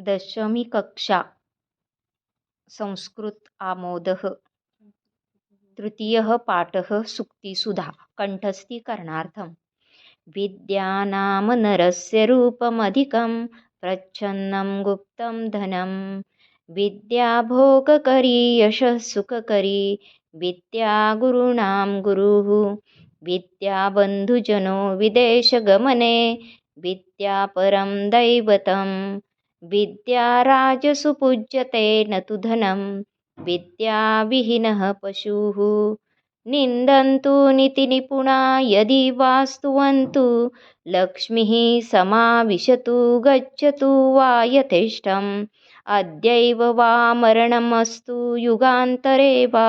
दशमी कक्षा संस्कृत आमोदः तृतीयः पाठः सूक्तिसुधा कंठस्थीकरणार्थं विद्यानाम नरस्य रूपमधिकं प्रच्छन्नं गुप्तं धनं विद्या भोगकरी यशः सुखकरी विद्या गुरूणां गुरुः विद्या बन्धुजनो विदेशगमने विद्या परं दैवतं विद्या राजसु पूज्यते न तु धनं विद्याविहीनः पशुः निन्दन्तु नीतिनिपुणा यदि वास्तुवन्तु लक्ष्मीः समाविशतु गच्छतु वा यथेष्टम् अद्यैव वा मरणमस्तु युगान्तरे वा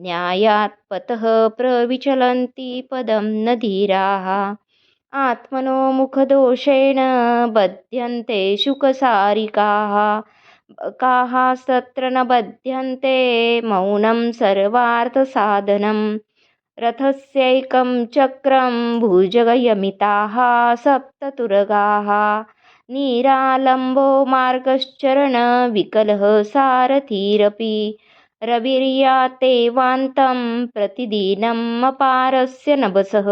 न्यायात् पथः प्रविचलन्ति पदं न धीराः आत्मनो मुखदोषेण बध्यन्ते शुकसारिकाः काः तत्र न बध्यन्ते मौनं सर्वार्थसाधनं रथस्यैकं चक्रं भुजगयमिताः सप्ततुरगाः निरालम्बो मार्गश्चरणविकलः सारथिरपि रविर्यातेवान्तं प्रतिदिनम् अपारस्य नभसः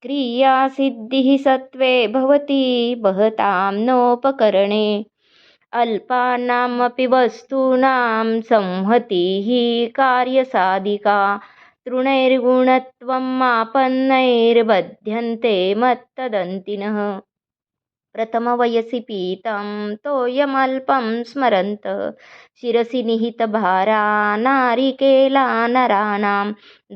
क्रियासिद्धिः सत्त्वे भवति बहतां नोपकरणे अल्पानामपि वस्तूनां संहतिः कार्यसाधिका तृणैर्गुणत्वं मापन्नैर्बध्यन्ते मत्तदन्तिनः प्रथमवयसि पीतं तोयमल्पं स्मरन्त शिरसि निहितभारा नारिकेला नराणां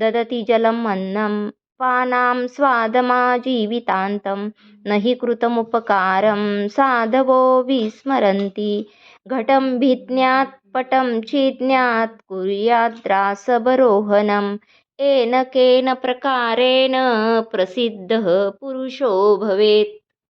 ददति जलम् अन्नं पानां स्वादमाजीवितान्तं न हि कृतमुपकारं साधवो विस्मरन्ति घटं भिज्ञात् पटं छिज्ञात् कुर्याद्रासबरोहणम् येन केन प्रकारेण प्रसिद्धः पुरुषो भवेत्